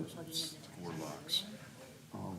It's 4 locks. Oh,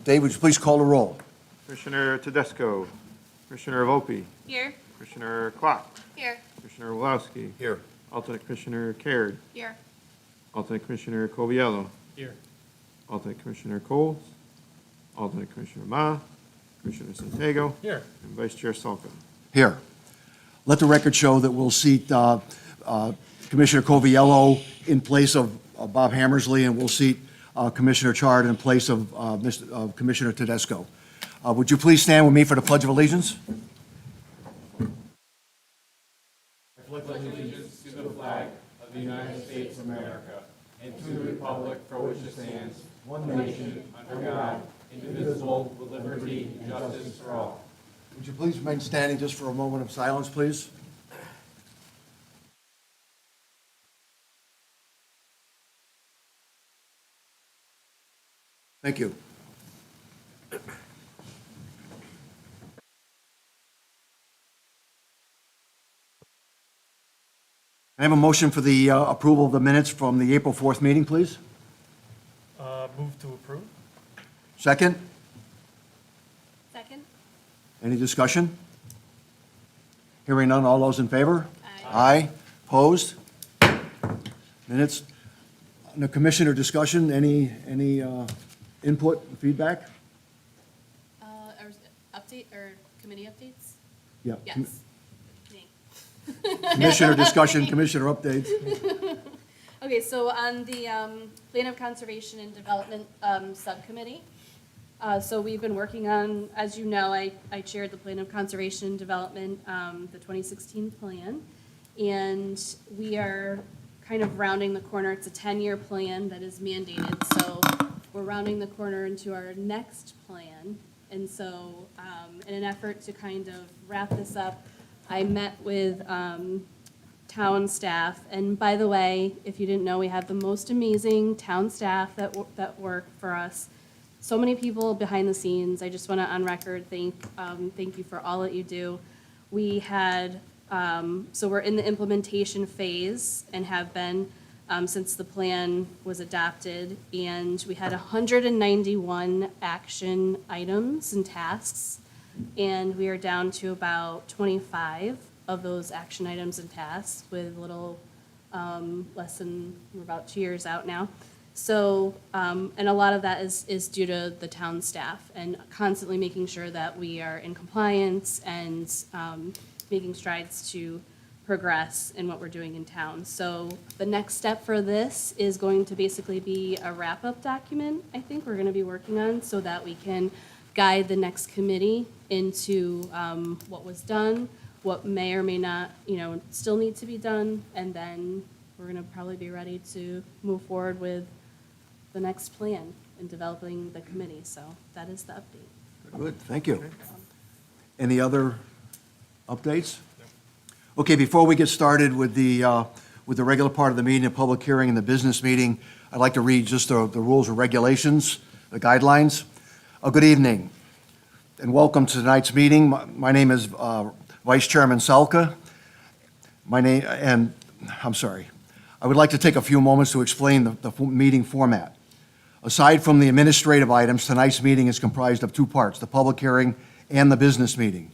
Dave, would you please call the roll? Commissioner Tedesco. Commissioner Volpe. Here. Commissioner Klopp. Here. Commissioner Wulowski. Here. Alternate Commissioner Caird. Here. Alternate Commissioner Coviello. Here. Alternate Commissioner Coles. Alternate Commissioner Ma. Commissioner Santiago. Here. And Vice Chair Salka. Here. Let the record show that we'll seat Commissioner Coviello in place of Bob Hammersley, and we'll seat Commissioner Chard in place of Commissioner Tedesco. Would you please stand with me for the Pledge of Allegiance? Would you please remain standing just for a moment of silence, please? Thank you. I have a motion for the approval of the minutes from the April 4th meeting, please. Move to approve? Second? Second. Any discussion? Hearing none, all those in favor? Aye. Aye. Opposed? Minutes. No commissioner discussion, any input, feedback? Or update, or committee updates? Yeah. Yes. Me. Commissioner discussion, commissioner updates. Okay, so on the Plan of Conservation and Development Subcommittee, so we've been working on, as you know, I chaired the Plan of Conservation and Development, the 2016 plan, and we are kind of rounding the corner. It's a 10-year plan that is mandated, so we're rounding the corner into our next plan. And so in an effort to kind of wrap this up, I met with town staff. And by the way, if you didn't know, we have the most amazing town staff that work for us. So many people behind the scenes. I just want to on record thank you for all that you do. We had, so we're in the implementation phase and have been since the plan was adopted. And we had 191 action items and tasks. And we are down to about 25 of those action items and tasks with a little less than, we're about 2 years out now. So, and a lot of that is due to the town staff and constantly making sure that we are in compliance and making strides to progress in what we're doing in town. So the next step for this is going to basically be a wrap-up document, I think we're gonna be working on, so that we can guide the next committee into what was done, what may or may not, still need to be done, and then we're gonna probably be ready to move forward with the next plan in developing the committee. So that is the update. Good, thank you. Any other updates? Okay, before we get started with the regular part of the meeting, the public hearing and the business meeting, I'd like to read just the rules and regulations, the guidelines. Good evening, and welcome to tonight's meeting. My name is Vice Chairman Salka. I would like to take a few moments to explain the meeting format. Aside from the administrative items, tonight's meeting is comprised of two parts, the public hearing and the business meeting.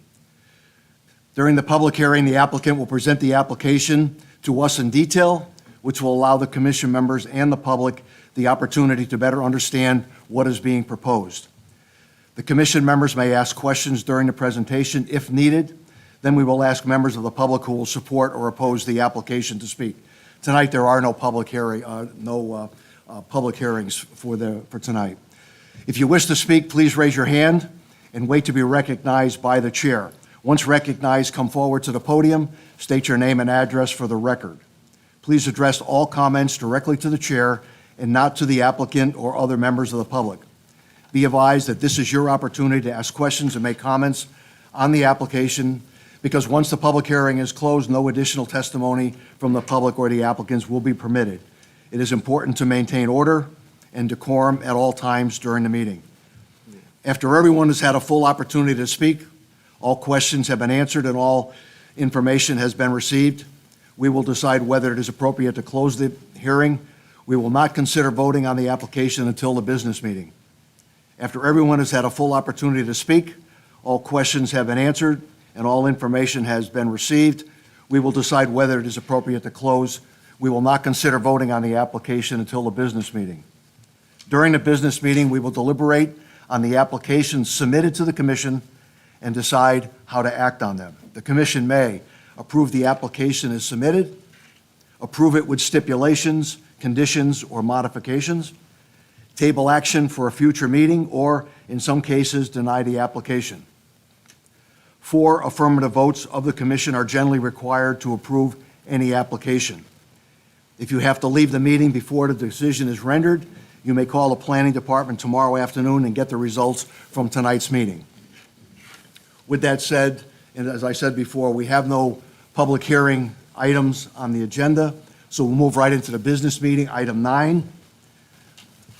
During the public hearing, the applicant will present the application to us in detail, which will allow the commission members and the public the opportunity to better understand what is being proposed. The commission members may ask questions during the presentation if needed. Then we will ask members of the public who will support or oppose the application to speak. Tonight, there are no public hearings for tonight. If you wish to speak, please raise your hand and wait to be recognized by the chair. Once recognized, come forward to the podium, state your name and address for the record. Please address all comments directly to the chair and not to the applicant or other members of the public. Be advised that this is your opportunity to ask questions and make comments on the application, because once the public hearing is closed, no additional testimony from the public or the applicants will be permitted. It is important to maintain order and decorum at all times during the meeting. After everyone has had a full opportunity to speak, all questions have been answered and all information has been received, we will decide whether it is appropriate to close the hearing. We will not consider voting on the application until the business meeting. After everyone has had a full opportunity to speak, all questions have been answered, and all information has been received, we will decide whether it is appropriate to close. We will not consider voting on the application until the business meeting. During the business meeting, we will deliberate on the applications submitted to the commission and decide how to act on them. The commission may approve the application as submitted, approve it with stipulations, conditions, or modifications, table action for a future meeting, or, in some cases, deny the application. 4 affirmative votes of the commission are generally required to approve any application. If you have to leave the meeting before the decision is rendered, you may call the planning department tomorrow afternoon and get the results from tonight's meeting. With that said, and as I said before, we have no public hearing items on the agenda, so we'll move right into the business meeting. Item 9.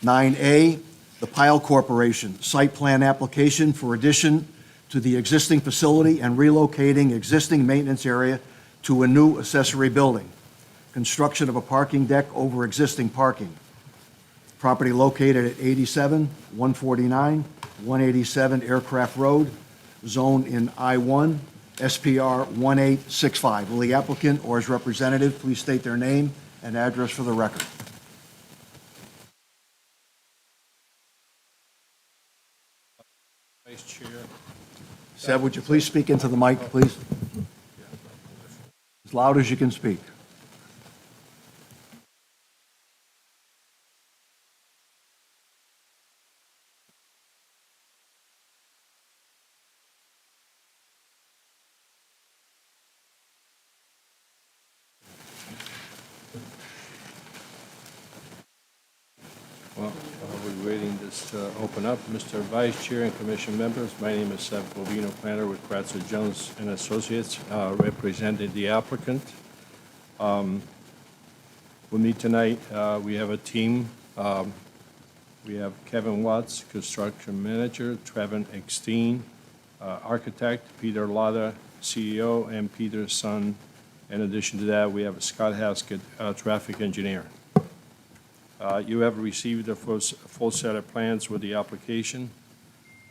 9A, the Pile Corporation, site plan application for addition to the existing facility and relocating existing maintenance area to a new accessory building. Construction of a parking deck over existing parking. Property located at 87, 149, 187 Aircraft Road, zone in I-1, SPR 1865. Will the applicant or his representative please state their name and address for the record? Vice Chair. Seb, would you please speak into the mic, please? As loud as you can speak. Well, while we're waiting this to open up, Mr. Vice Chair and Commission members, my name is Seth Bovino, planner with Kratzer Jones and Associates, representing the applicant. With me tonight, we have a team. We have Kevin Watts, construction manager, Trevin Eckstein, architect, Peter Lotta, CEO, and Peter's son. In addition to that, we have Scott Haskett, traffic engineer. You have received a full set of plans with the application.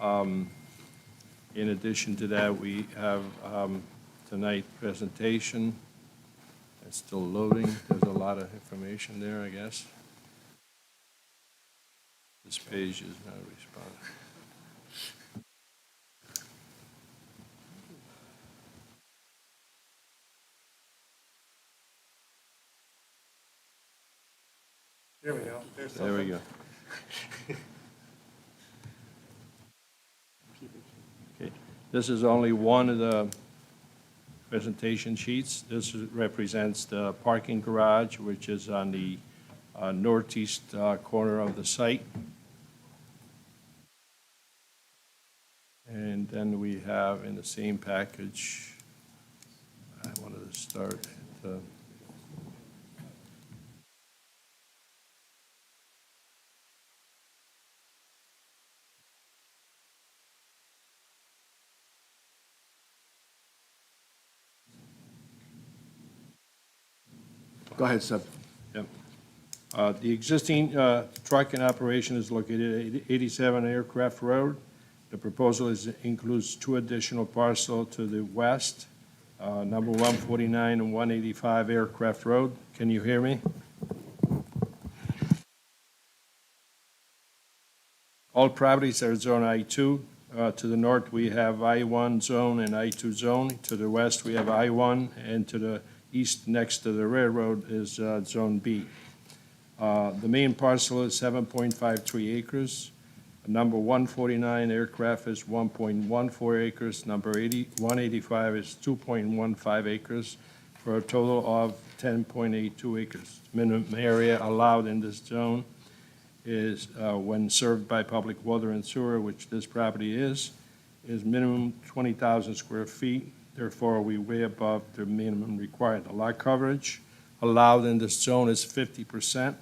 In addition to that, we have tonight presentation. It's still loading. There's a lot of information there, I guess. This page is not responding. There we go. There we go. Okay, this is only one of the presentation sheets. This represents the parking garage, which is on the northeast corner of the site. And then we have in the same package, I wanted to start at the Go ahead, Seb. Yep. The existing truck in operation is located at 87 Aircraft Road. The proposal includes 2 additional parcels to the west, number 149 and 185 Aircraft Road. Can you hear me? All properties are zone I-2. To the north, we have I-1 zone and I-2 zone. To the west, we have I-1, and to the east next to the railroad is Zone B. The main parcel is 7.53 acres. Number 149 Aircraft is 1.14 acres. Number 185 is 2.15 acres, for a total of 10.82 acres. Minimum area allowed in this zone is, when served by public water and sewer, which this property is minimum 20,000 square feet. Therefore, we way above the minimum required. The lot coverage allowed in this zone is 50%.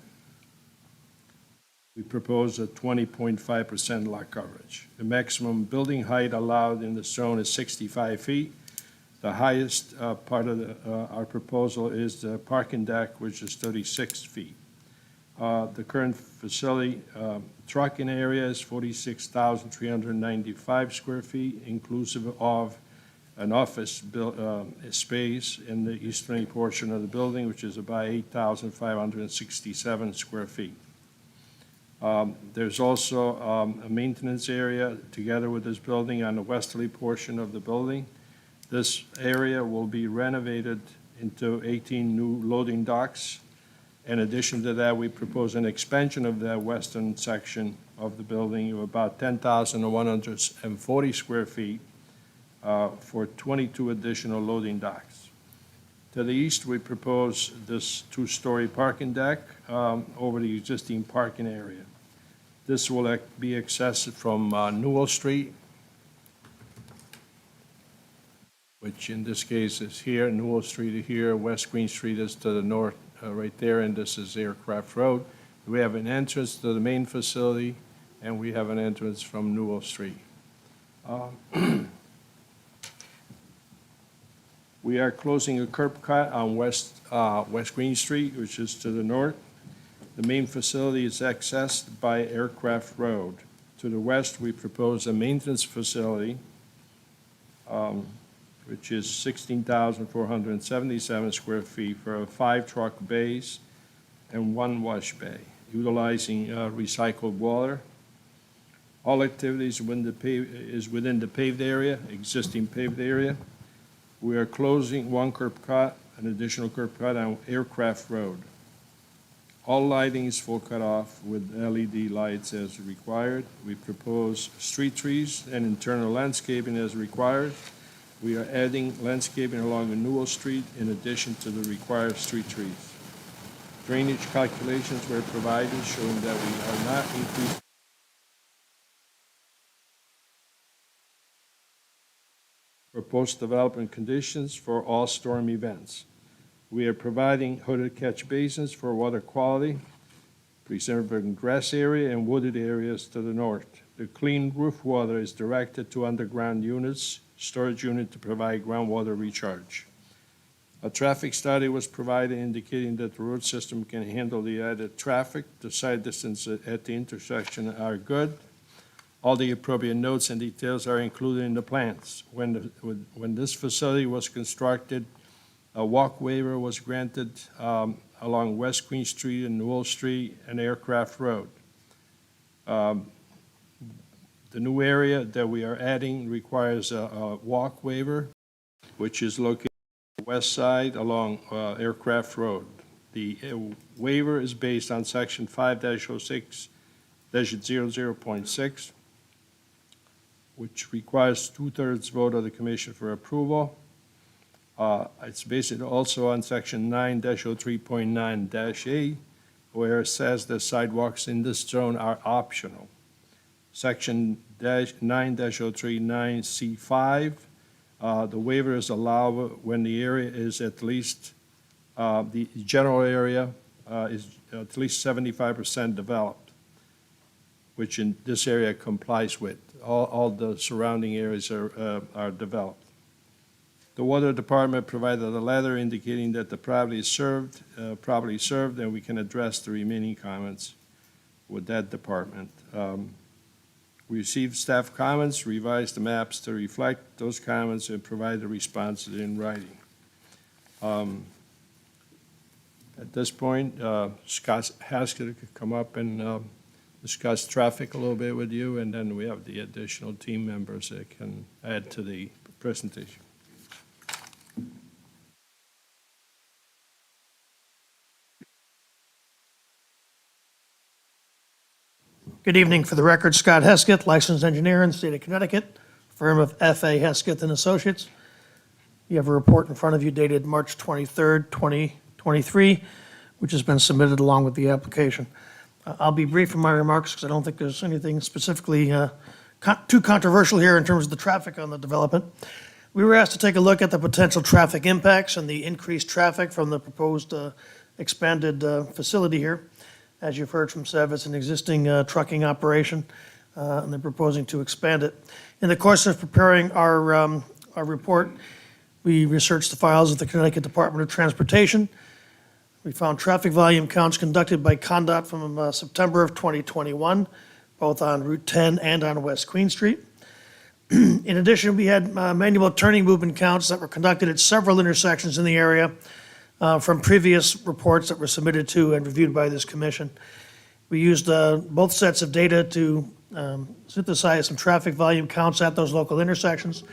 We propose a 20.5% lot coverage. The maximum building height allowed in the zone is 65 feet. The highest part of our proposal is the parking deck, which is 36 feet. The current facility trucking area is 46,395 square feet, inclusive of an office space in the easterly portion of the building, which is about 8,567 square feet. There's also a maintenance area together with this building on the westerly portion of the building. This area will be renovated into 18 new loading docks. In addition to that, we propose an expansion of that western section of the building of about 10,140 square feet for 22 additional loading docks. To the east, we propose this two-story parking deck over the existing parking area. This will be accessed from Newell Street, which in this case is here, Newell Street here, West Green Street is to the north right there, and this is Aircraft Road. We have an entrance to the main facility, and we have an entrance from Newell Street. We are closing a curb cut on West Green Street, which is to the north. The main facility is accessed by Aircraft Road. To the west, we propose a maintenance facility, which is 16,477 square feet for 5 truck bays and 1 wash bay, utilizing recycled water. All activities is within the paved area, existing paved area. We are closing 1 curb cut, an additional curb cut on Aircraft Road. All lighting is full cut off with LED lights as required. We propose street trees and internal landscaping as required. We are adding landscaping along the Newell Street in addition to the required street trees. Drainage calculations were provided showing that we are not increasing for post-development conditions for all storm events. We are providing hooded catch basins for water quality, preserving grass area and wooded areas to the north. The clean roof water is directed to underground units, storage unit to provide groundwater recharge. A traffic study was provided indicating that the road system can handle the added traffic. The side distance at the intersection are good. All the appropriate notes and details are included in the plans. When this facility was constructed, a walk waiver was granted along West Queen Street and Newell Street and Aircraft Road. The new area that we are adding requires a walk waiver, which is located on the west side along Aircraft Road. The waiver is based on Section 5-06-00.6, which requires 2/3 vote of the commission for approval. It's based also on Section 9-03.9-A, where it says that sidewalks in this zone are optional. Section 9-03.9C5, the waiver is allowed when the area is at least, the general area is at least 75% developed, which in this area complies with. All the surrounding areas are developed. The Water Department provided a letter indicating that the property is properly served, and we can address the remaining comments with that department. We received staff comments, revised the maps to reflect those comments, and provide the responses in writing. At this point, Scott Haskett could come up and discuss traffic a little bit with you, and then we have the additional team members that can add to the presentation. Good evening. For the record, Scott Hesketh, licensed engineer in the state of Connecticut, firm of F.A. Hesketh and Associates. You have a report in front of you dated March 23rd, 2023, which has been submitted along with the application. I'll be brief in my remarks because I don't think there's anything specifically too controversial here in terms of the traffic on the development. We were asked to take a look at the potential traffic impacts and the increased traffic from the proposed expanded facility here. As you've heard from Sev, it's an existing trucking operation, and they're proposing to expand it. In the course of preparing our report, we researched the files of the Connecticut Department of Transportation. We found traffic volume counts conducted by CONDOT from September of 2021, both on Route 10 and on West Queen Street. In addition, we had manual turning movement counts that were conducted at several intersections in the area from previous reports that were submitted to and reviewed by this commission. We used both sets of data to synthesize some traffic volume counts at those local intersections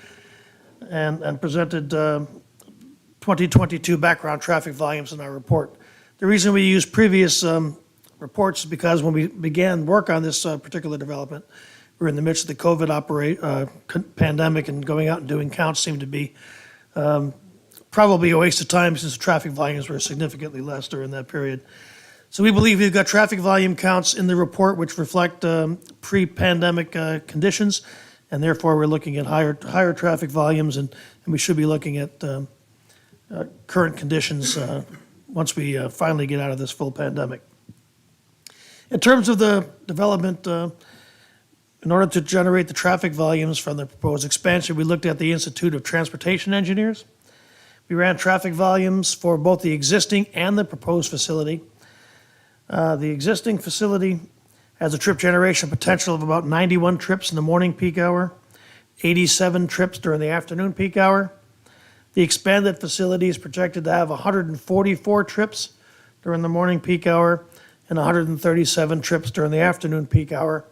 and presented 2022 background traffic volumes in our report. The reason we used previous reports is because when we began work on this particular development, we were in the midst of the COVID pandemic, and going out and doing counts seemed to be probably a waste of time since the traffic volumes were significantly less during that period. So we believe we've got traffic volume counts in the report which reflect pre-pandemic conditions, and therefore we're looking at higher traffic volumes, and we should be looking at current conditions once we finally get out of this full pandemic. In terms of the development, in order to generate the traffic volumes from the proposed expansion, we looked at the Institute of Transportation Engineers. We ran traffic volumes for both the existing and the proposed facility. The existing facility has a trip generation potential of about 91 trips in the morning peak hour, 87 trips during the afternoon peak hour. The expanded facility is projected to have 144 trips during the morning peak hour and 137 trips during the afternoon peak hour,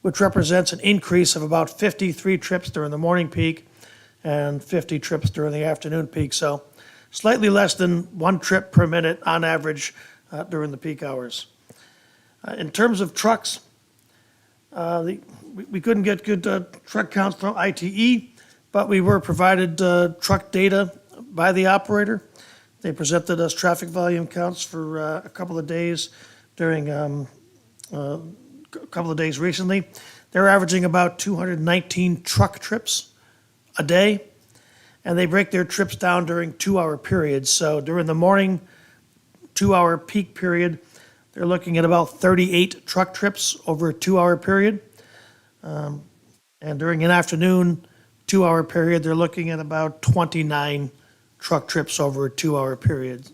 which represents an increase of about 53 trips during the morning peak and 50 trips during the afternoon peak. So slightly less than 1 trip per minute on average during the peak hours. In terms of trucks, we couldn't get good truck counts from ITE, but we were provided truck data by the operator. They presented us traffic volume counts for a couple of days during a couple of days recently. They're averaging about 219 truck trips a day, and they break their trips down during 2-hour periods. So during the morning 2-hour peak period, they're looking at about 38 truck trips over a 2-hour period. And during an afternoon 2-hour period, they're looking at about 29 truck trips over a 2-hour period.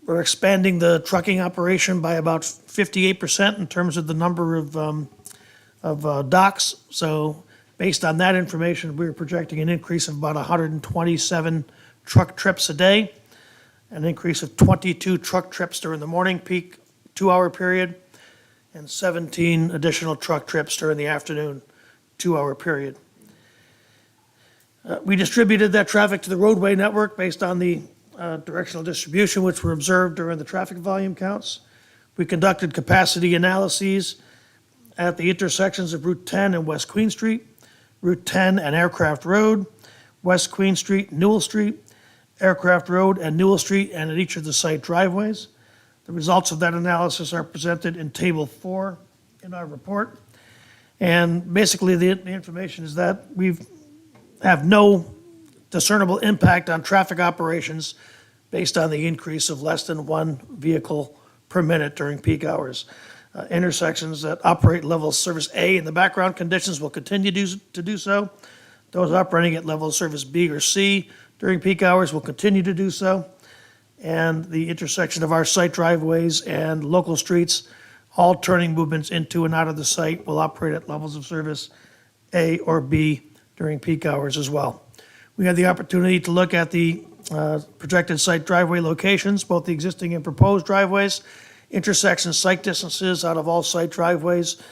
We're expanding the trucking operation by about 58% in terms of the number of docks. So based on that information, we're projecting an increase of about 127 truck trips a day, an increase of 22 truck trips during the morning peak 2-hour period, and 17 additional truck trips during the afternoon 2-hour period. We distributed that traffic to the roadway network based on the directional distribution which were observed during the traffic volume counts. We conducted capacity analyses at the intersections of Route 10 and West Queen Street, Route 10 and Aircraft Road, West Queen Street, Newell Street, Aircraft Road and Newell Street, and at each of the site driveways. The results of that analysis are presented in Table 4 in our report. And basically, the information is that we have no discernible impact on traffic operations based on the increase of less than 1 vehicle per minute during peak hours. Intersections that operate level of service A in the background conditions will continue to do so. Those operating at level of service B or C during peak hours will continue to do so. And the intersection of our site driveways and local streets, all turning movements into and out of the site will operate at levels of service A or B during peak hours as well. We had the opportunity to look at the projected site driveway locations, both the existing and proposed driveways, intersection site distances out of all site driveways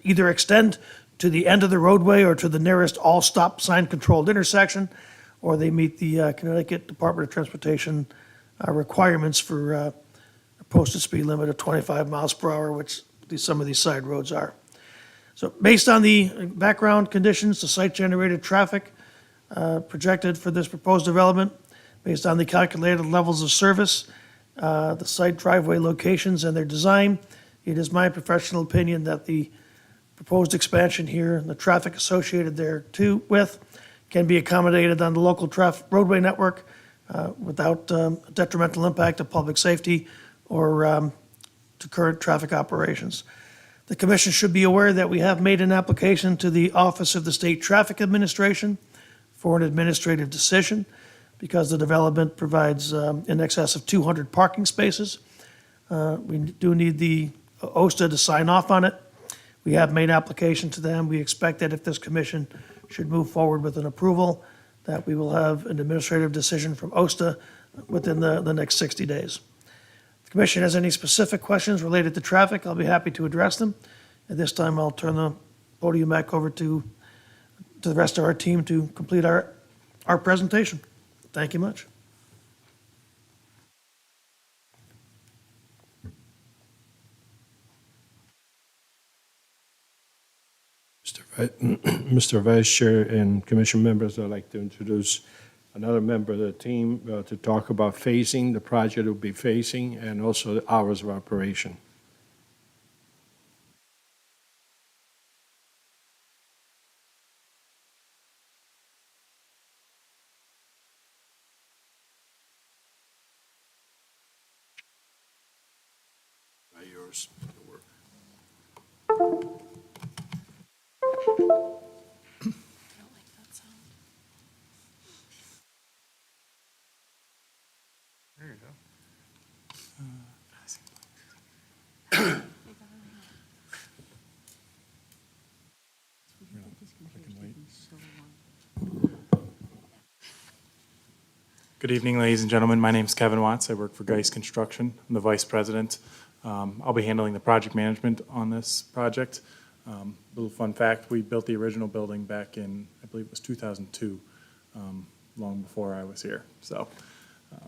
either extend to the end of the roadway or to the nearest all stop sign controlled intersection, or they meet the Connecticut Department of Transportation requirements for a posted speed limit of 25 miles per hour, which some of these side roads are. So based on the background conditions, the site-generated traffic projected for this proposed development, based on the calculated levels of service, the site driveway locations and their design, it is my professional opinion that the proposed expansion here and the traffic associated there too with can be accommodated on the local roadway network without detrimental impact to public safety or to current traffic operations. The commission should be aware that we have made an application to the Office of the State Traffic Administration for an administrative decision. because the development provides in excess of 200 parking spaces. We do need the OSTA to sign off on it. We have made application to them. We expect that if this commission should move forward with an approval, that we will have an administrative decision from OSTA within the next 60 days. If the commission has any specific questions related to traffic, I'll be happy to address them. At this time, I'll turn the podium back over to the rest of our team to complete our presentation. Thank you much. Mr. Vice Chair and Commission members, I'd like to introduce another member of the team to talk about phasing, the project will be phasing, and also the hours of operation. Yours. There you go. Good evening, ladies and gentlemen. My name is Kevin Watts. I work for Geist Construction. I'm the vice president. I'll be handling the project management on this project. Little fun fact, we built the original building back in, I believe it was 2002, long before I was here. So, let's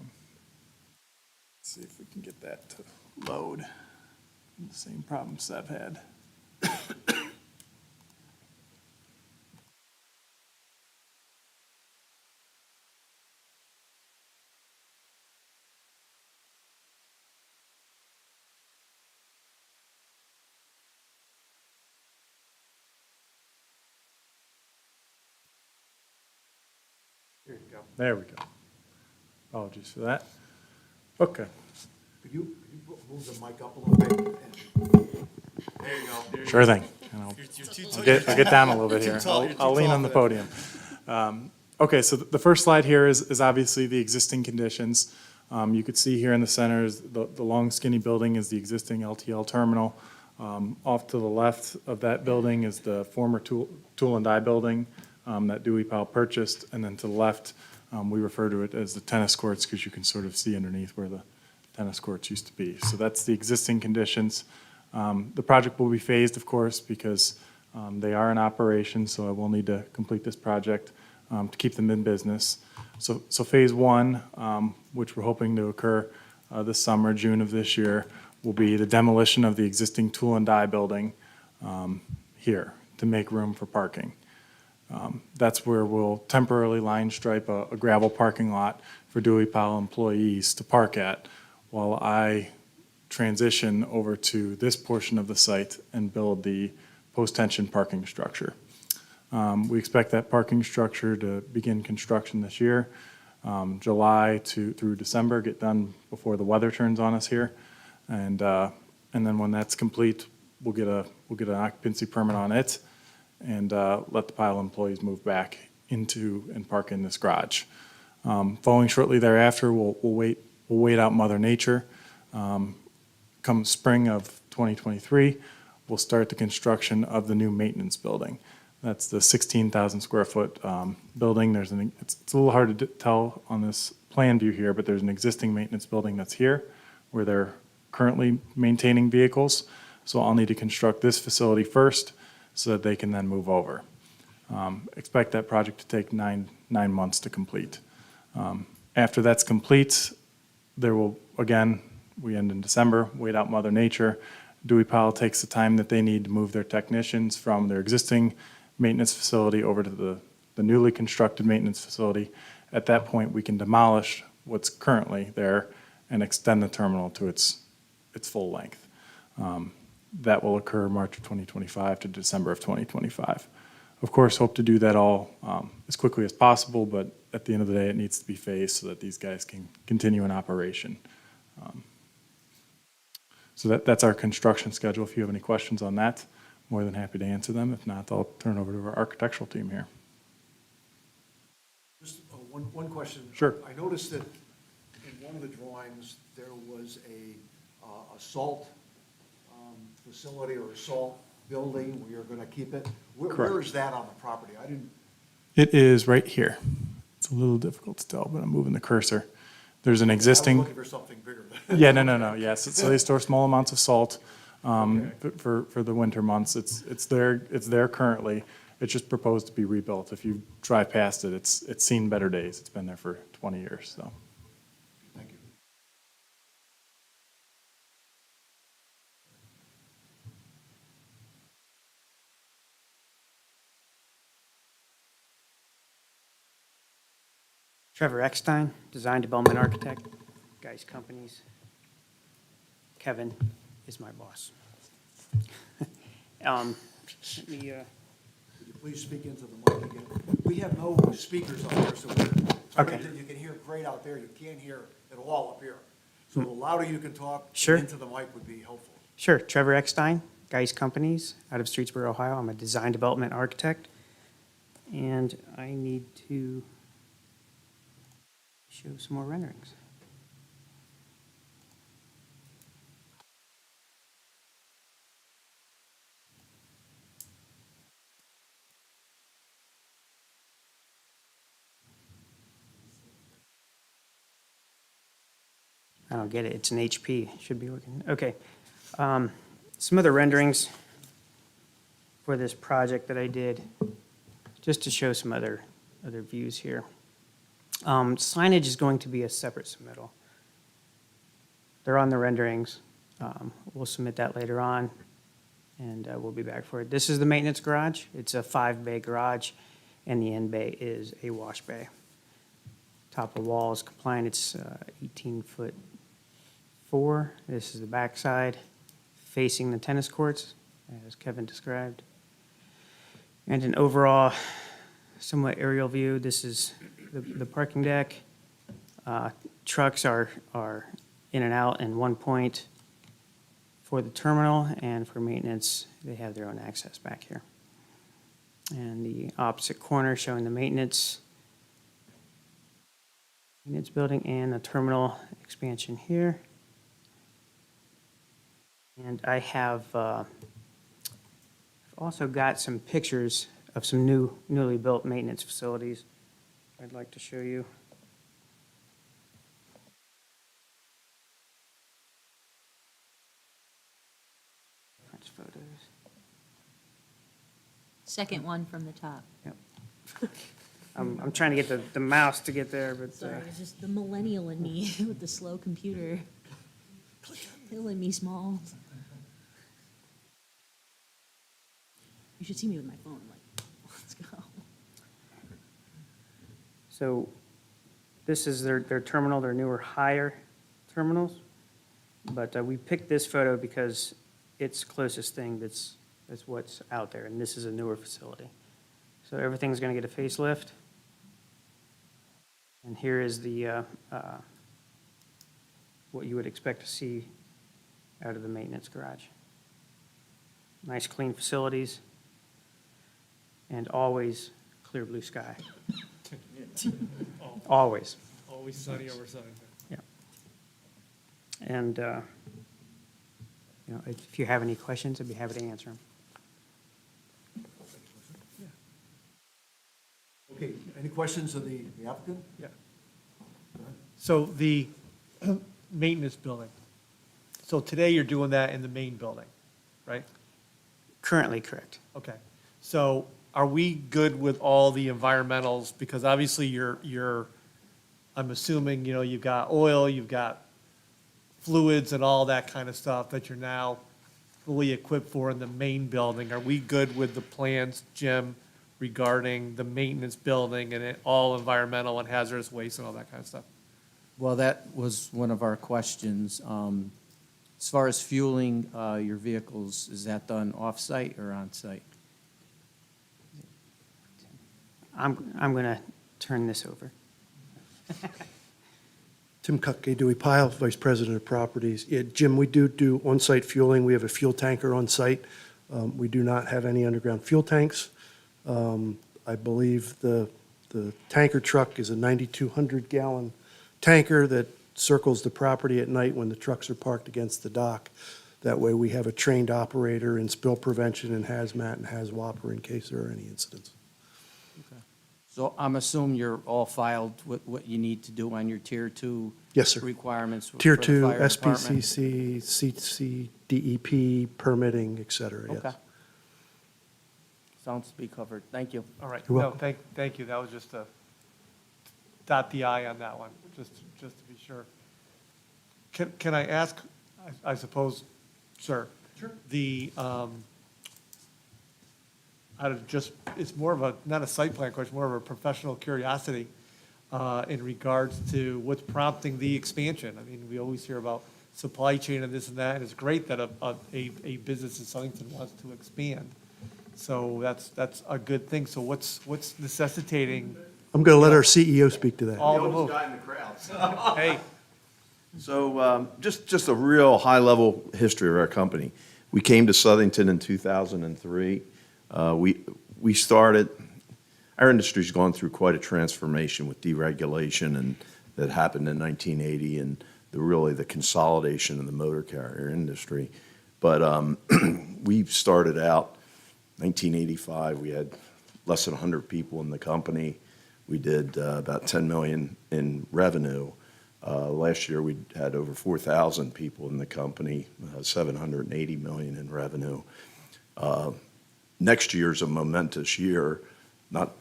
see if we can get that to load. The same problems I've had. There you go. There we go. Apologies for that. Okay. Could you move the mic up a little bit? Sure thing. And I'll get down a little bit here. I'll lean on the podium. Okay, so the first slide here is obviously the existing conditions. You could see here in the center is the long skinny building is the existing LTL terminal. Off to the left of that building is the former tool and die building that Dewey Powell purchased. And then to the left, we refer to it as the tennis courts because you can sort of see underneath where the tennis courts used to be. So that's the existing conditions. The project will be phased, of course, because they are in operation, so I will need to complete this project to keep them in business. So phase one, which we're hoping to occur this summer, June of this year, will be the demolition of the existing tool and die building here to make room for parking. That's where we'll temporarily line stripe a gravel parking lot for Dewey Powell employees to park at while I transition over to this portion of the site and build the post-tension parking structure. We expect that parking structure to begin construction this year, July through December, get done before the weather turns on us here. And then when that's complete, we'll get an occupancy permit on it and let the Powell employees move back into and park in this garage. Following shortly thereafter, we'll wait out Mother Nature. Come spring of 2023, we'll start the construction of the new maintenance building. That's the 16,000 square foot building. It's a little hard to tell on this plan view here, but there's an existing maintenance building that's here where they're currently maintaining vehicles. So I'll need to construct this facility first so that they can then move over. Expect that project to take nine months to complete. After that's complete, there will, again, we end in December, wait out Mother Nature. Dewey Powell takes the time that they need to move their technicians from their existing maintenance facility over to the newly constructed maintenance facility. At that point, we can demolish what's currently there and extend the terminal to its full length. That will occur March of 2025 to December of 2025. Of course, hope to do that all as quickly as possible, but at the end of the day, it needs to be phased so that these guys can continue in operation. So that's our construction schedule. If you have any questions on that, more than happy to answer them. If not, I'll turn it over to our architectural team here. Just One question. Sure. I noticed that in one of the drawings, there was a salt facility or a salt building where you're going to keep it. Where Correct. is that on the property? I didn't, It is right here. It's a little difficult to tell, but I'm moving the cursor. There's an I was existing, looking for something bigger. yeah, no, yes. So they store small amounts of salt for the winter months. It's there currently. It's just proposed to be rebuilt. If you drive past it, it's seen better days. It's been there for 20 years, so. Thank you. Trevor Eckstein, Design Development Architect, Geis Companies. Kevin is my boss. Let me, Would you please speak into the mic again? We have no speakers up here, so Okay. you can hear great out there. You can't hear at all up here. So the louder you can talk Sure. into the mic would be helpful. Sure, Trevor Eckstein, Geis Companies, out of Streetsboro, Ohio. I'm a Design Development Architect. And I need to show some more renderings. I don't get it. It's an HP. Should be working. Okay. Some other renderings for this project that I did, just to show some other views here. Signage is going to be a separate submittal. They're on the renderings. We'll submit that later on, and we'll be back for it. This is the maintenance garage. It's a 5-bay garage, and the end bay is a wash bay. Top of wall is compliant. It's 18-foot 4. This is the backside facing the tennis courts, as Kevin described. And an overall somewhat aerial view. This is the parking deck. Trucks are in and out, and one point for the terminal, and for maintenance, they have their own access back here. And the opposite corner showing the maintenance building and the terminal expansion here. And I have I've also got some pictures of some newly built maintenance facilities I'd like to show you. That's photos. Second one from the top. I'm trying to get the mouse to get there, but Sorry, it's just the millennial in me with the slow computer. Killing me small. You should see me with my phone, like, let's go. so this is their terminal, their newer, higher terminals. But we picked this photo because it's closest thing that's what's out there, and this is a newer facility. So everything's going to get a facelift. And here is the what you would expect to see out of the maintenance garage. Nice, clean facilities, and always clear blue sky. Always. Always sunny over sunny. And, if you have any questions, I'd be happy to answer them. Okay, any questions of the applicant? Yeah. So the maintenance building. So today you're doing that in the main building, right? Currently, correct. Okay. So are we good with all the environmentals? Because obviously I'm assuming, you've got oil, you've got fluids and all that kind of stuff that you're now fully equipped for in the main building. Are we good with the plans, Jim, regarding the maintenance building and all environmental and hazardous waste and all that kind of stuff? Well, that was one of our questions. As far as fueling your vehicles, is that done off-site or on-site? I'm going to turn this over. Tim Cuckey, Dewey Pyle, Vice President of Properties. Yeah, Jim, we do on-site fueling. We have a fuel tanker on site. We do not have any underground fuel tanks. I believe the The tanker truck is a 9,200-gallon tanker that circles the property at night when the trucks are parked against the dock. That way, we have a trained operator in spill prevention and hazmat and HAZWOPER in case there are any incidents. So I'm assuming you're all filed with what you need to do on your Tier 2 Yes, sir. requirements for Tier the 2, fire department? SPCC, CC, DEP, permitting, et cetera, yes. Okay. Sounds to be covered. Thank you. All right. You're No, welcome. thank you. That was just a dot the I on that one, just to be sure. Can I ask, I suppose, sir? Sure. Out of just, it's more of a, not a site plan question, more of a professional curiosity in regards to what's prompting the expansion. I mean, we always hear about supply chain and this and that, and it's great that a business in Southington wants to expand. So that's a good thing. So what's necessitating I'm going to let our CEO speak to that. all the move? Guy in the crowd. Hey, So just a real high-level history of our company. We came to Southington in 2003. We started, our industry's gone through quite a transformation with deregulation and that happened in 1980 and really the consolidation of the motor carrier industry. But we started out 1985. We had less than 100 people in the company. We did about $10 million in revenue. Last year, we had over 4,000 people in the company, $780 million in revenue. Next year's a momentous year, not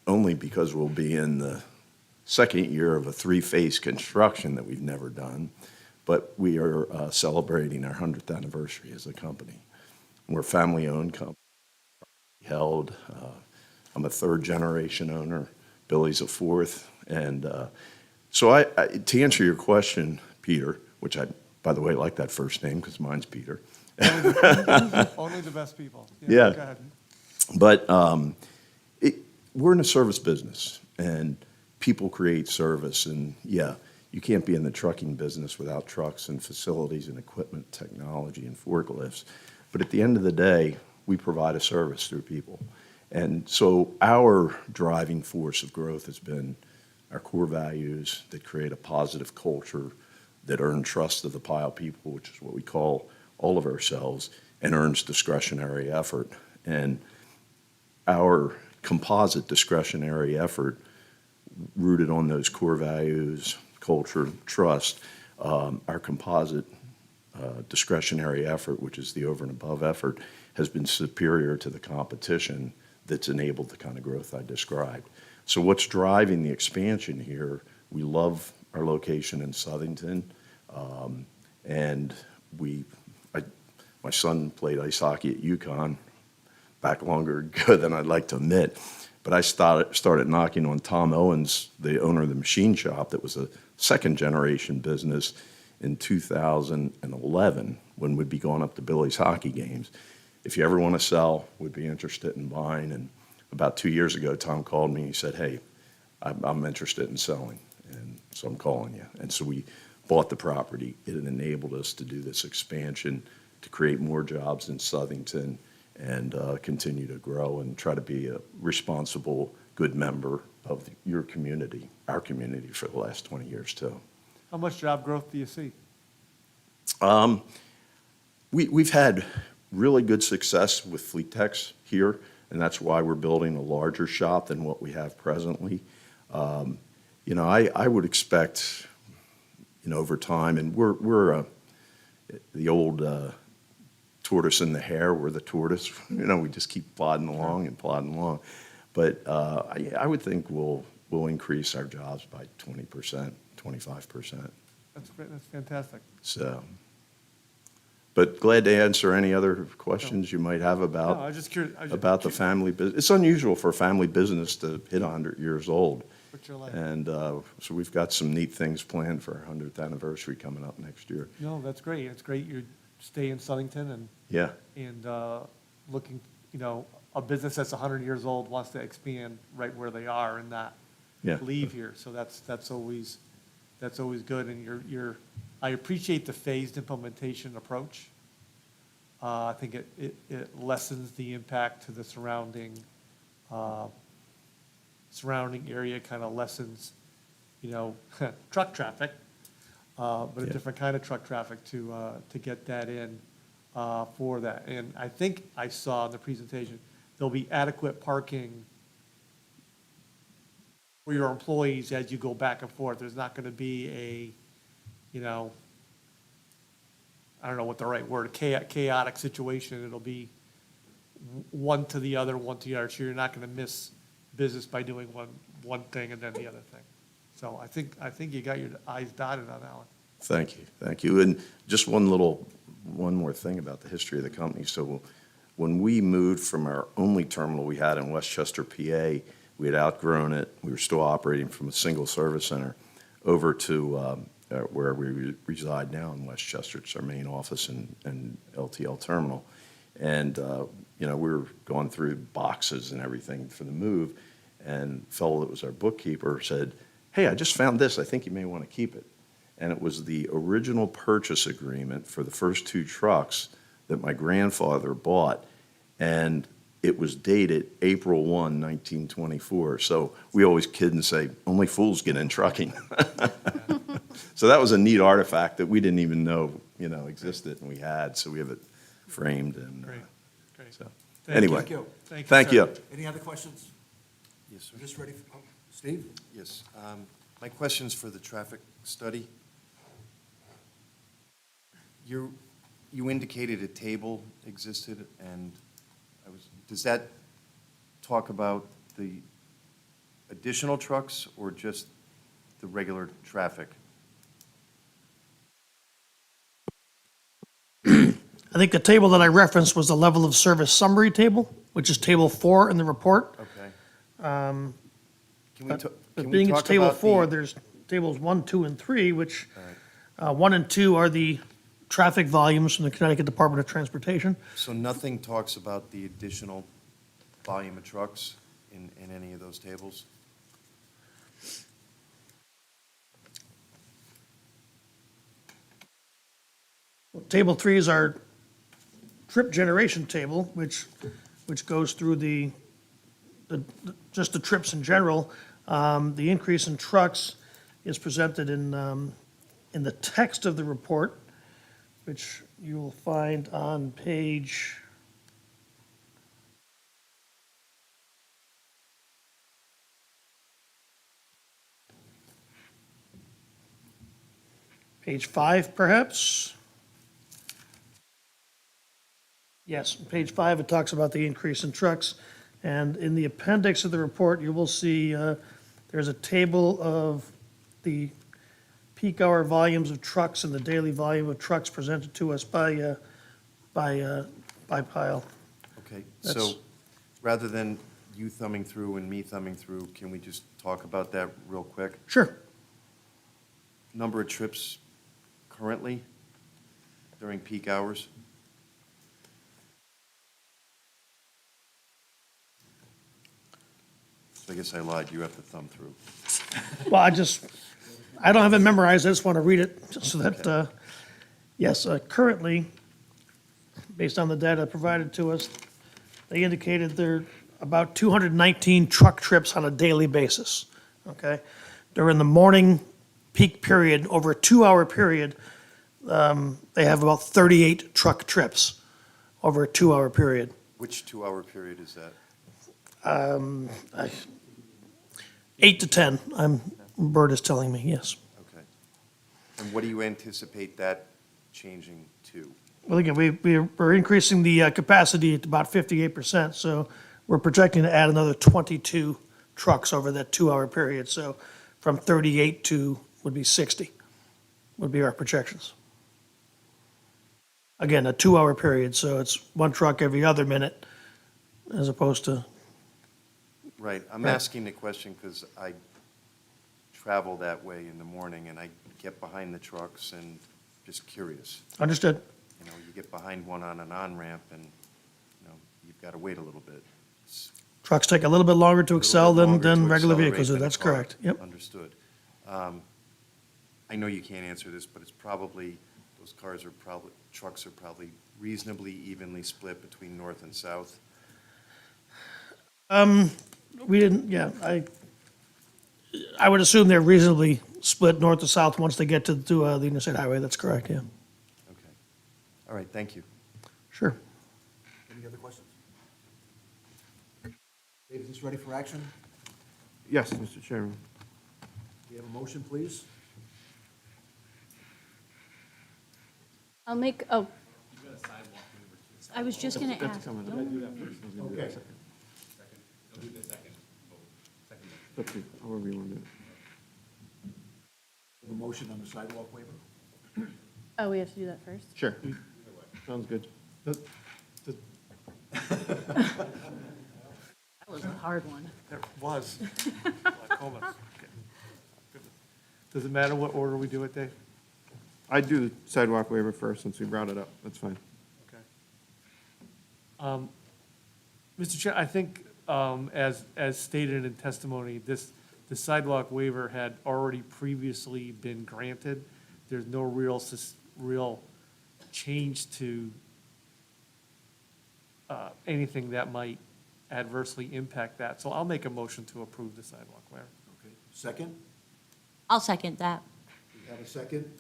only because we'll be in the second year of a three-phase construction that we've never done, but we are celebrating our 100th anniversary as a company. We're a family-owned company, held. I'm a third-generation owner. Billy's a fourth. And so to answer your question, Peter, which I, by the way, like that first name because mine's Peter. only the best people. Yeah. Go ahead. But we're in a service business, and people create service. And, yeah, you can't be in the trucking business without trucks and facilities and equipment, technology, and forklifts. But at the end of the day, we provide a service through people. And so our driving force of growth has been our core values that create a positive culture that earn trust of the Pyle people, which is what we call all of ourselves, and earns discretionary effort. And our composite discretionary effort, rooted on those core values, culture, trust, our composite discretionary effort, which is the over and above effort, has been superior to the competition that's enabled the kind of growth I described. So what's driving the expansion here, we love our location in Southington, and my son played ice hockey at UConn back longer ago than I'd like to admit, but I started knocking on Tom Owens, the owner of the machine shop that was a second-generation business in 2011 when we'd be going up to Billy's hockey games. If you ever want to sell, would be interested in buying. And about 2 years ago, Tom called me and he said, hey, I'm interested in selling, and so I'm calling you. And so we bought the property. It enabled us to do this expansion, to create more jobs in Southington, and continue to grow and try to be a responsible, good member of your community, our community, for the last 20 years, too. How much job growth do you see? We've had really good success with Fleet Techs here, and that's why we're building a larger shop than what we have presently. I would expect, over time, and we're the old tortoise and the hare. We're the tortoise. We just keep plodding along and plodding along. But I would think we'll increase our jobs by 20%, 25%. That's great. That's fantastic. So, but glad to answer any other questions you might have No, I about was just curious. about the family business. It's unusual for a family business to hit 100 years old. What's your life? And so we've got some neat things planned for our 100th anniversary coming up next year. No, that's great. It's great you stay in Southington Yeah, and looking, a business that's 100 years old wants to expand right where they are and not yeah. leave here. So that's always good. And I appreciate the phased implementation approach. I think it lessens the impact to the surrounding surrounding area kind of lessens, you know, truck traffic, but a Yeah. different kind of truck traffic to get that in for that. And I think I saw in the presentation, there'll be adequate parking for your employees as you go back and forth. There's not going to be a, you know, I don't know what the right word, chaotic situation. It'll be one to the other, one to the other. So you're not going to miss business by doing one thing and then the other thing. So I think you got your I's dotted on that one. Thank you, thank you. And just one more thing about the history of the company. So when we moved from our only terminal we had in Westchester, PA, we had outgrown it. We were still operating from a single service center over to where we reside now in Westchester. It's our main office and LTL terminal. And, you know, we were going through boxes and everything for the move, and a fellow that was our bookkeeper said, "Hey, I just found this. I think you may want to keep it." And it was the original purchase agreement for the first 2 trucks that my grandfather bought, and it was dated April 1, 1924. So we always kid and say, only fools get in trucking. So that was a neat artifact that we didn't even know, you know, existed, and we had, so we have it framed and, Great, great. so, Thank anyway. you. Thank sir. you. Any other questions? Yes, sir. Just ready, Steve? Yes. My question's for the traffic study. You indicated a table existed, and does that talk about the additional trucks or just the regular traffic? I think the table that I referenced was the level of service summary table, which is table 4 in the report. Okay. Um, Can we But being it's talk table about 4, the- there's tables 1, 2, and 3, which, All right. 1 and 2 are the traffic volumes from the Connecticut Department of Transportation. So nothing talks about the additional volume of trucks in any of those tables? Table 3 is our trip generation table, which goes through just the trips in general. The increase in trucks is presented in the text of the report, which you will find on page page 5, perhaps. Yes, page 5, it talks about the increase in trucks. And in the appendix of the report, you will see there's a table of the peak hour volumes of trucks and the daily volume of trucks presented to us by Pyle. Okay, That's- so rather than you thumbing through and me thumbing through, can we just talk about that real quick? Sure. Number of trips currently during peak hours? So I guess I lied, you have to thumb through. Well, I don't have it memorized, I just want to read it, just so that, yes, currently, based on the data provided to us, they indicated there are about 219 truck trips on a daily basis, okay? During the morning peak period, over a 2-hour period, they have about 38 truck trips over a 2-hour period. Which 2-hour period is that? 8 to 10, Bert is telling me, yes. Okay. And what do you anticipate that changing to? Well, again, we're increasing the capacity at about 58%, so we're projecting to add another 22 trucks over that 2-hour period. So from 38 to, would be 60, would be our projections. Again, a 2-hour period, so it's 1 truck every other minute, as opposed to, Right, I'm Right. asking the question because I travel that way in the morning and I get behind the trucks and just curious. understood? You know, you get behind one on an on-ramp and, you know, you've got to wait a little bit. It's Trucks take a little bit longer to a little excel bit longer than to regular accelerate vehicles do, than a that's car. correct, yep. Understood. I know you can't answer this, but it's probably, those trucks are probably reasonably evenly split between north and south. We didn't, yeah, I would assume they're reasonably split north to south once they get to the interstate highway. That's correct, yeah. Okay. All right, thank you. Sure. Any other questions? Dave, is this ready for action? Yes, Mr. Chairman. Do you have a motion, please? I'll make, oh, I was just gonna ask. Okay. However you want to do A motion on the sidewalk waiver? oh, we have to do that first? Sure. Sounds good. That was a hard one. There was. Glaucoma. Does it matter what order we do it, Dave? I'd do the sidewalk waiver first, since we brought it up. That's fine. Okay. Mr. Chair, I think, as stated in testimony, the sidewalk waiver had already previously been granted. There's no real change to anything that might adversely impact that. So I'll make a motion to approve the sidewalk waiver. Okay. Second? I'll second that. We have a second.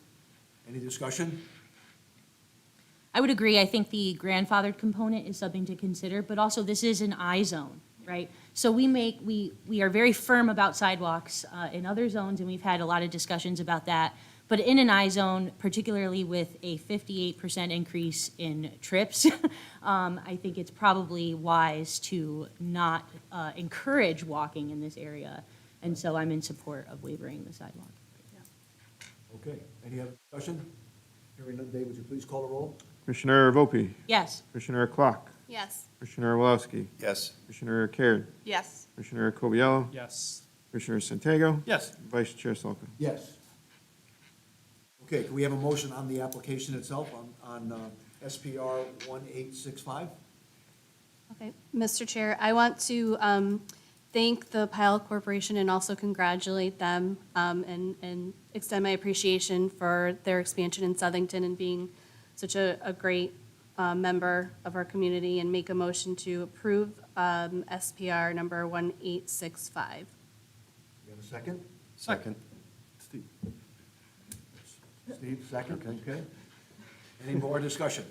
Any discussion? I would agree. I think the grandfathered component is something to consider, but also this is an I zone, right? So we are very firm about sidewalks in other zones, and we've had a lot of discussions about that. But in an I zone, particularly with a 58% increase in trips, I think it's probably wise to not encourage walking in this area. And so I'm in support of waivering the sidewalk. Okay. Any other discussion? Hearing none, Dave, would you please call the roll? Commissioner Volpe, Yes. Commissioner Clark, Yes. Commissioner Walowski, Yes. Commissioner Caird, Yes. Commissioner Coviello, Yes. Commissioner Santiago, Yes. Vice Chair Solomon. Yes. Okay, can we have a motion on the application itself, on SPR 1865? Okay, Mr. Chair, I want to thank the Pile Corporation and also congratulate them and extend my appreciation for their expansion in Southington and being such a great member of our community, and make a motion to approve SPR number 1865. You have a second? Second. Steve, second, okay. Any more discussion?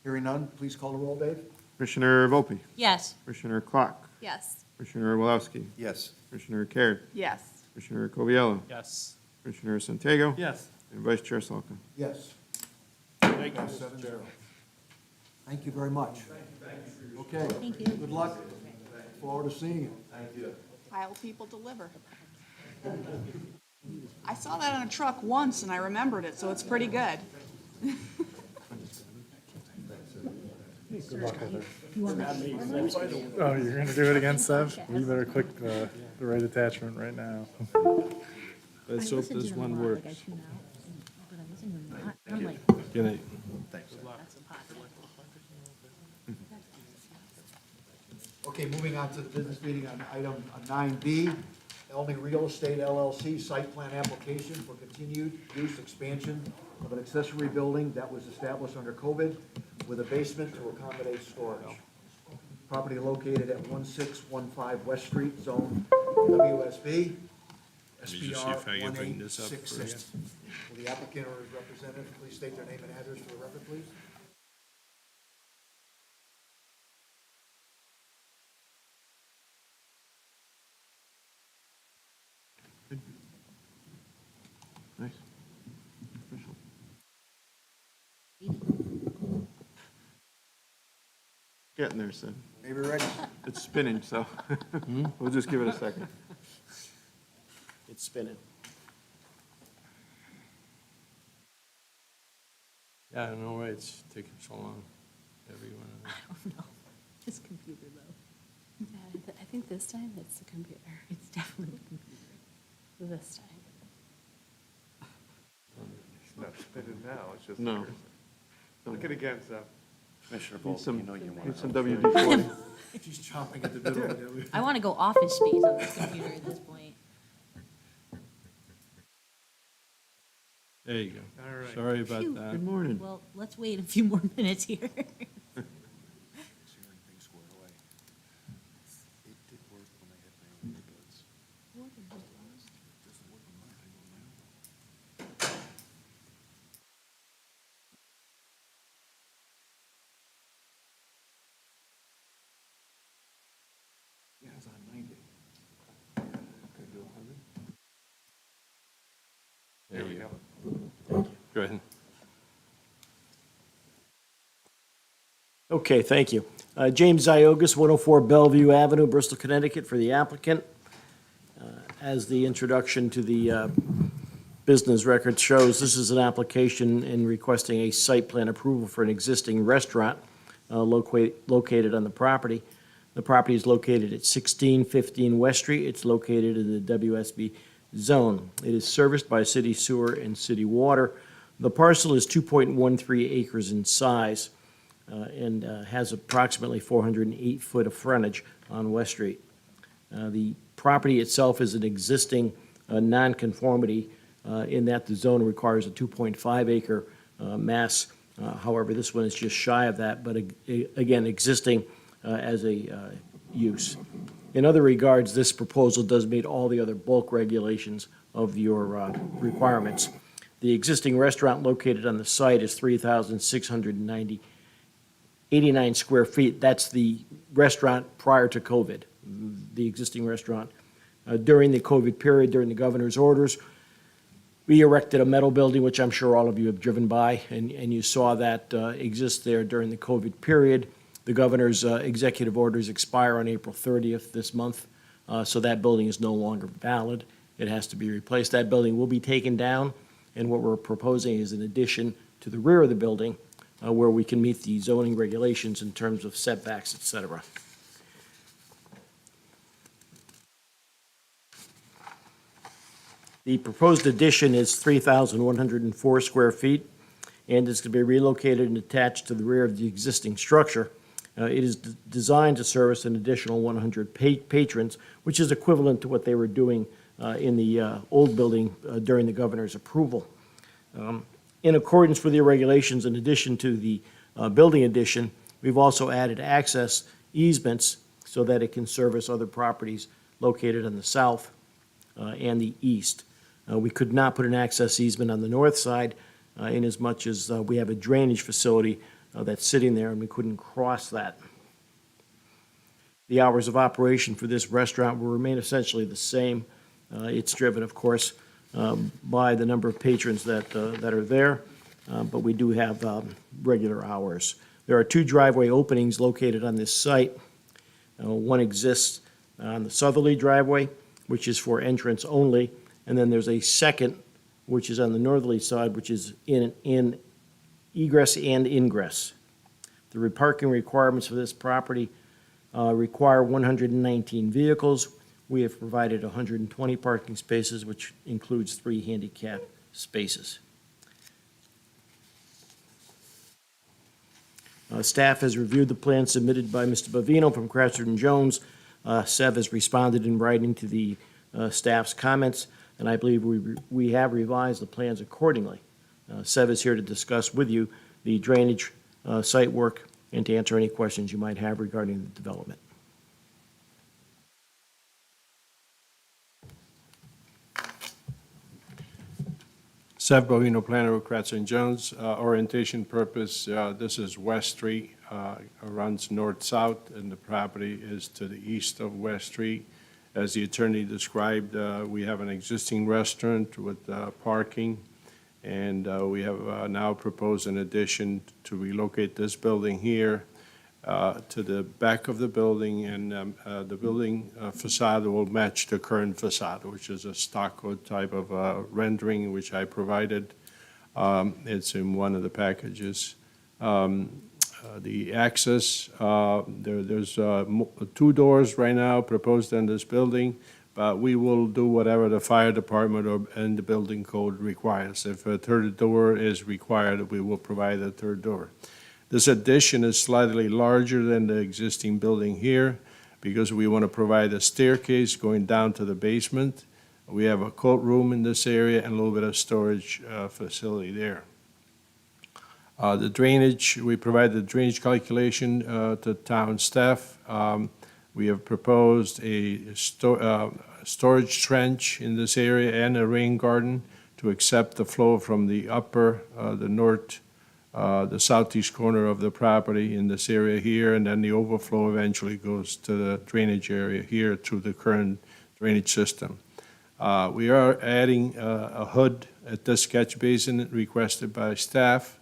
Hearing none, please call the roll, Dave. Commissioner Volpe, Yes. Commissioner Clark, Yes. Commissioner Walowski, Yes. Commissioner Caird, Yes. Commissioner Coviello, Yes. Commissioner Santiago, Yes. and Vice Chair Solomon. Yes. Thank you. 7-0. Thank you very much. Okay. Thank you. Good luck. Look forward to seeing you. Pile people deliver. I saw that on a truck once and I remembered it, so it's pretty good. Oh, you're gonna do it again, Sev? You better click the right attachment right now. Let's hope this one works. Good night. Okay, moving on to the business meeting on item 9B, Elmy Real Estate LLC site plan application for continued use expansion of an accessory building that was established under COVID with a basement to accommodate storage. Property located at 1615 West Street, Zone WSB, SPR 1866. Will the applicant or his representative please state their name and address for the record, please? Nice. Official. Getting there, Sid. Maybe ready? It's spinning, so we'll just give it a second. It's spinning. Yeah, I know, right, it's taking so long. Everyone. I don't know. This computer, though. Yeah, I think this time it's the computer. It's definitely the computer. This time. It's not spinning now, it's just. No. Look at it again, Seth. Commissioner Need Volpe, some, you know you want need to. some WD-40. She's chomping at the bit over there. I want to go office space on this computer at this point. There you go. All right. Sorry about Phew. that. Good morning. Well, let's wait a few more minutes here. It did work when I had my own. Go ahead. Okay, thank you. James Ziogas, 104 Bellevue Avenue, Bristol, Connecticut, for the applicant. As the introduction to the business record shows, this is an application in requesting a site plan approval for an existing restaurant located on the property. The property is located at 1615 West Street. It's located in the WSB zone. It is serviced by city sewer and city water. The parcel is 2.13 acres in size and has approximately 408 foot of frontage on West Street. The property itself is an existing nonconformity in that the zone requires a 2.5 acre mass. However, this one is just shy of that, but again, existing as a use. In other regards, this proposal does meet all the other bulk regulations of your requirements. The existing restaurant located on the site is 3,689 square feet. That's the restaurant prior to COVID, the existing restaurant. During the COVID period, during the governor's orders, we erected a metal building, which I'm sure all of you have driven by, and you saw that exist there during the COVID period. The governor's executive orders expire on April 30th this month, so that building is no longer valid. It has to be replaced. That building will be taken down, and what we're proposing is an addition to the rear of the building where we can meet the zoning regulations in terms of setbacks, et cetera. The proposed addition is 3,104 square feet, and is to be relocated and attached to the rear of the existing structure. It is designed to service an additional 100 patrons, which is equivalent to what they were doing in the old building during the governor's approval. In accordance with the regulations, in addition to the building addition, we've also added access easements so that it can service other properties located on the south and the east. We could not put an access easement on the north side inasmuch as we have a drainage facility that's sitting there and we couldn't cross that. The hours of operation for this restaurant will remain essentially the same. It's driven, of course, by the number of patrons that are there, but we do have regular hours. There are two driveway openings located on this site. One exists on the southerly driveway, which is for entrance only, and then there's a second, which is on the northerly side, which is in egress and ingress. The parking requirements for this property require 119 vehicles. We have provided 120 parking spaces, which includes 3 handicap spaces. Staff has reviewed the plan submitted by Mr. Bavino from Cratchit & Jones. SEV has responded in writing to the staff's comments, and I believe we have revised the plans accordingly. SEV is here to discuss with you the drainage site work and to answer any questions you might have regarding the development. Seth Bovino, planner of Cratchit & Jones. Orientation purpose, this is West Street, runs north-south, and the property is to the east of West Street. As the attorney described, we have an existing restaurant with parking, and we have now proposed an addition to relocate this building here to the back of the building, and the building facade will match the current facade, which is a stucco type of rendering, which I provided. It's in one of the packages. The access, there's 2 doors right now proposed in this building, but we will do whatever the fire department and the building code requires. If a third door is required, we will provide a third door. This addition is slightly larger than the existing building here because we want to provide a staircase going down to the basement. We have a coat room in this area and a little bit of storage facility there. The drainage, we provide the drainage calculation to town staff. We have proposed a storage trench in this area and a rain garden to accept the flow from the upper, the southeast corner of the property in this area here, and then the overflow eventually goes to the drainage area here through the current drainage system. We are adding a hood at this catch basin requested by staff,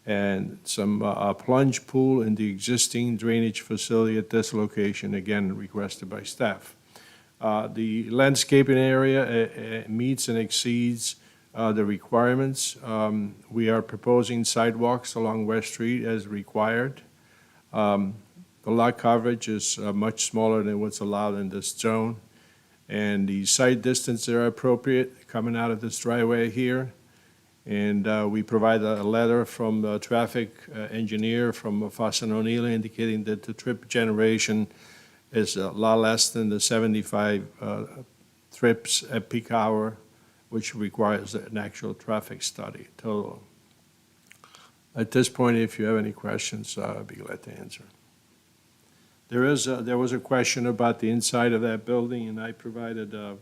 and some a plunge pool in the existing drainage facility at this location, again requested by staff. The landscaping area meets and exceeds the requirements. We are proposing sidewalks along West Street as required. The lot coverage is much smaller than what's allowed in this zone, and the site distances are appropriate coming out of this driveway here. And we provide a letter from the traffic engineer from Foss and O'Neill indicating that the trip generation is a lot less than the 75 trips at peak hour, which requires an actual traffic study total. At this point, if you have any questions, I'll be glad to answer. There was a question about the inside of that building, and I provided a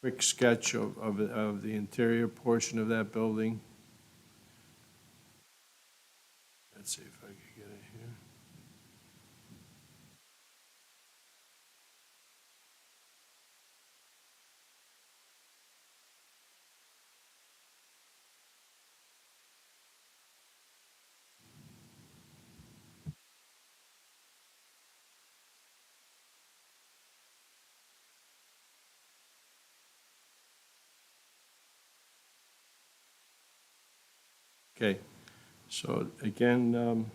quick sketch of the interior portion of that building. Let's see if I can get it here. Okay, so again,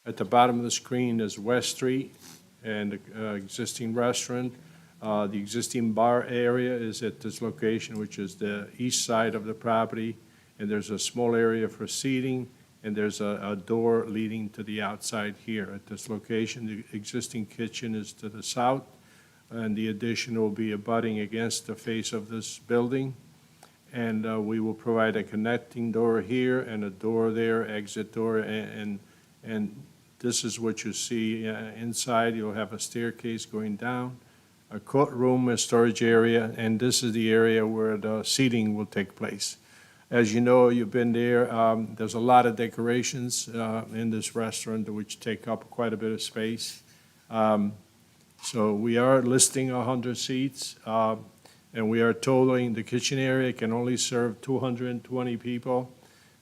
at the bottom of the screen is West Street and the existing restaurant. The existing bar area is at this location, which is the east side of the property, and there's a small area for seating, and there's a door leading to the outside here at this location. The existing kitchen is to the south, and the addition will be abutting against the face of this building. And we will provide a connecting door here and a door there, exit door, and this is what you see inside. You'll have a staircase going down, a courtroom, a storage area, and this is the area where the seating will take place. As you know, you've been there, there's a lot of decorations in this restaurant which take up quite a bit of space. So we are listing 100 seats, and we are totaling the kitchen area can only serve 220 people.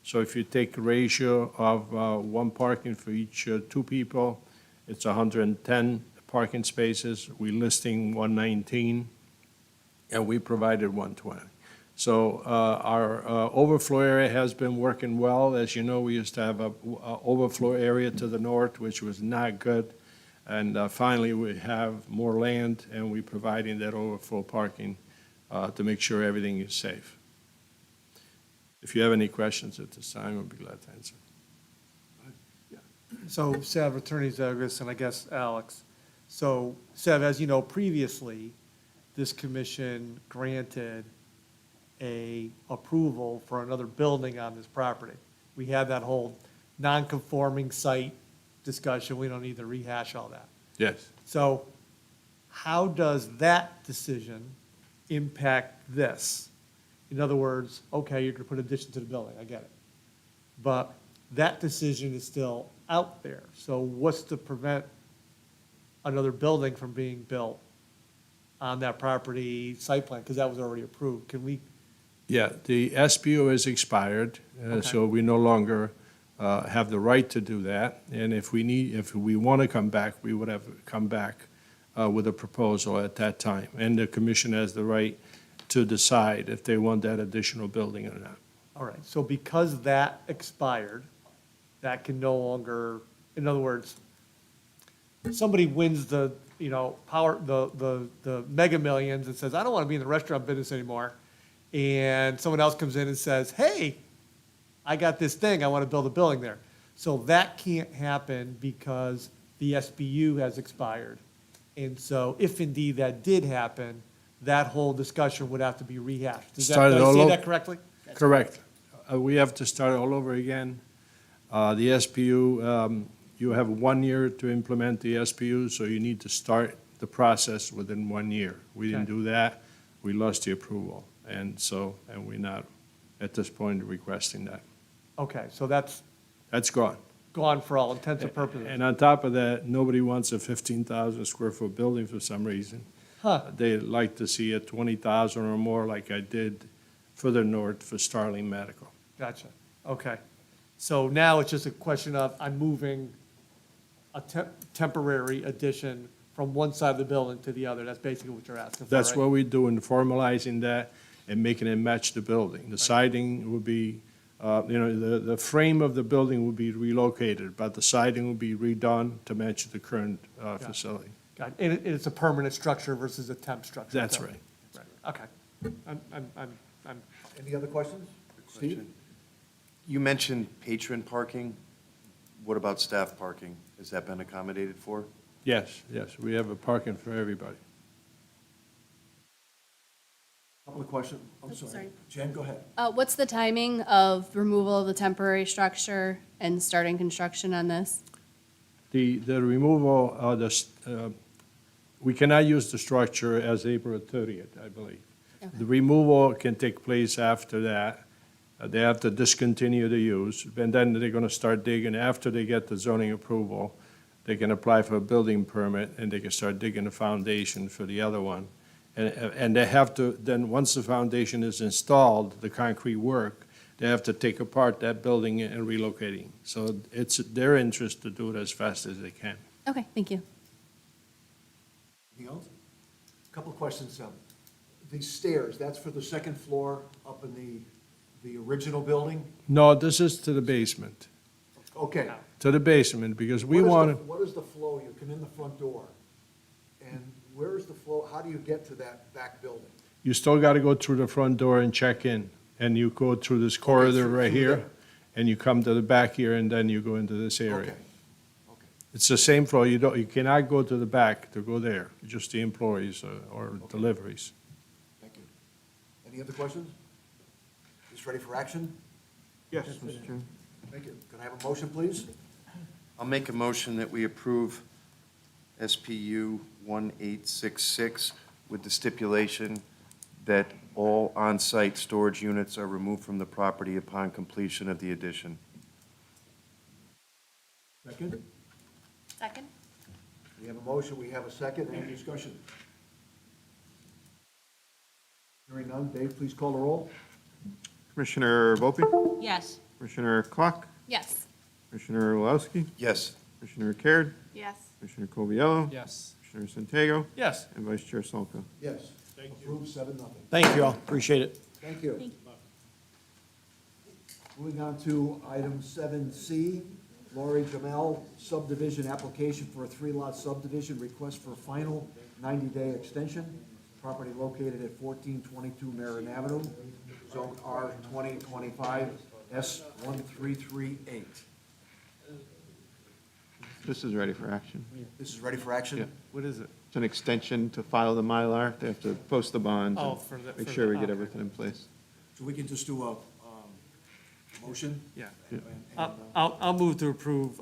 So if you take a ratio of one parking for each two people, it's 110 parking spaces. We're listing 119, and we provided 120. So our overflow area has been working well. As you know, we used to have a overflow area to the north, which was not good. And finally, we have more land, and we're providing that overflow parking to make sure everything is safe. If you have any questions at this time, I'll be glad to answer. So Sev, Attorney Zagris, and I guess Alex. So Sev, as you know, previously, this commission granted a approval for another building on this property. We had that whole non-conforming site discussion. We don't need to rehash all that. Yes. So how does that decision impact this? In other words, okay, you're going to put addition to the building, I get it. But that decision is still out there. So what's to prevent another building from being built on that property site plan? Because that was already approved. Can we? Yeah, the SBO has expired, so we no longer have the right to do that. And if we want to come back, we would have come back with a proposal at that time. And the commission has the right to decide if they want that additional building or not. All right, so because that expired, that can no longer, in other words, somebody wins the, the Mega Millions and says, I don't want to be in the restaurant business anymore. And someone else comes in and says, hey, I got this thing, I want to build a building there. So that can't happen because the SBU has expired. And so if indeed that did happen, that whole discussion would have to be rehashed. Did I say that correctly? Correct. We have to start all over again. The SPU, you have 1 year to implement the SPU, so you need to start the process within 1 year. We didn't do that. We lost the approval. And we're not, at this point, requesting that. Okay, so that's That's gone. gone for all intents and purposes. And on top of that, nobody wants a 15,000 square foot building for some reason. Huh. They like to see a 20,000 or more like I did further north for Starling Medical. Gotcha, okay. So now it's just a question of, I'm moving a temporary addition from one side of the building to the other. That's basically what you're asking for, That's right? what we're doing, formalizing that and making it match the building. The siding would be, the frame of the building would be relocated, but the siding would be redone to match the current facility. Got it. And it's a permanent structure versus a temp structure. That's so- right. Right, okay. I'm Any other questions? Steve? You mentioned patron parking. What about staff parking? Has that been accommodated for? Yes, we have a parking for everybody. Couple of questions. I'm sorry. Sorry. Jen, go ahead. What's the timing of removal of the temporary structure and starting construction on this? The removal, we cannot use the structure as April 30th, I believe. The removal can take place after that. They have to discontinue the use, and then they're going to start digging. After they get the zoning approval, they can apply for a building permit, and they can start digging the foundation for the other one. And they have to, then once the foundation is installed, the concrete work, they have to take apart that building and relocating. So it's their interest to do it as fast as they can. Okay, thank you. Anything else? Couple of questions. These stairs, that's for the second floor up in the original building? No, this is to the basement, Okay. to the basement, because we What is the- want to, What is the flow? You come in the front door, and where is the flow? How do you get to that back building? you still got to go through the front door and check in. And you go through this corridor right through here, there. and you come to the back here, and then you go into this area. Okay. Okay. It's the same flow. You cannot go to the back to go there, just the employees or deliveries. Thank you. Any other questions? Is ready for action? Yes, Mr. Chairman. Thank you. Can I have a motion, please? I'll make a motion that we approve SPU 1866 with the stipulation that all on-site storage units are removed from the property upon completion of the addition. Second? Second? We have a motion, we have a second. Any discussion? Hearing none. Dave, please call the roll. Commissioner Volpe? Yes. Commissioner Klock? Yes. Commissioner Wowski? Yes. Commissioner Caird? Yes. Commissioner Coviello? Yes. Commissioner Santiago? Yes. And Vice Chair Solka? Yes. Approved, 7-0. Thank you all, appreciate it. Thank you. Thank Moving on to item 7C, Laurie Jamel subdivision application for a 3-lot subdivision, request for final 90-day extension. Property located at 1422 Marin Avenue, zone R 2025 S1338. This is ready for action. This is ready for action? Yeah. What is it? It's an extension to file the Mylar. They have to post the bonds Oh, and for the- make for sure the- we get okay. everything in place. So we can just do a motion? Yeah. Yeah. I'll move to approve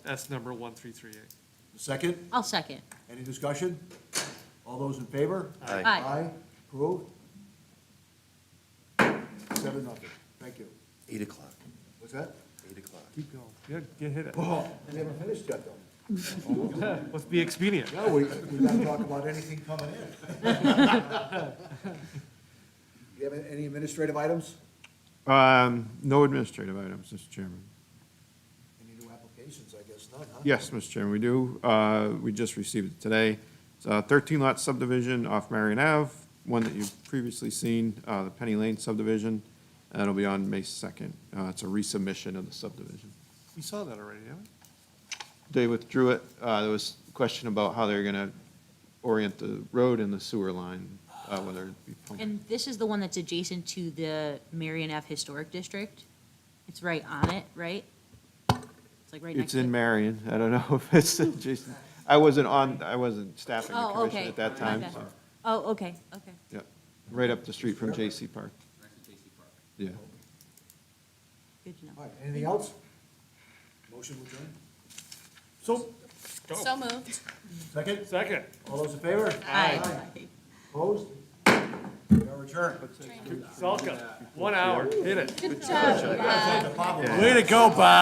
S number 1338. Second? I'll second. Any discussion? All those in favor? Aye. Aye. Aye, approved. 7-0. Thank you. 8 o'clock. What's that? 8 o'clock. Keep going. Get hit it. Oh, we haven't finished yet, though. Let's be expedient. No, we gotta talk about anything coming in. Do you have any administrative items? No administrative items, Mr. Chairman. Any new applications? I guess none, huh? Yes, Mr. Chairman, we do. We just received it today. It's a 13-lot subdivision off Marion Ave, one that you've previously seen, the Penny Lane subdivision. And that'll be on May 2nd. It's a resubmission of the subdivision. We saw that already, didn't we? They withdrew it. There was a question about how they're going to orient the road and the sewer line, whether it be pumped. And this is the one that's adjacent to the Marion Ave Historic District? It's right on it, right? It's like right next It's to it? in Marion. I don't know if it's adjacent. I wasn't staffing the Oh, commission okay. at that time, Okay. so, Oh, okay, okay. yeah. Right up the street from J.C. Park. Yeah. Good to know. All right, anything else? Motion adjourned? So moved. Second? Second. All those in favor? Aye. Opposed? We are adjourned. Salka, 1 hour. Hit it. Good job. Way to go, Bob.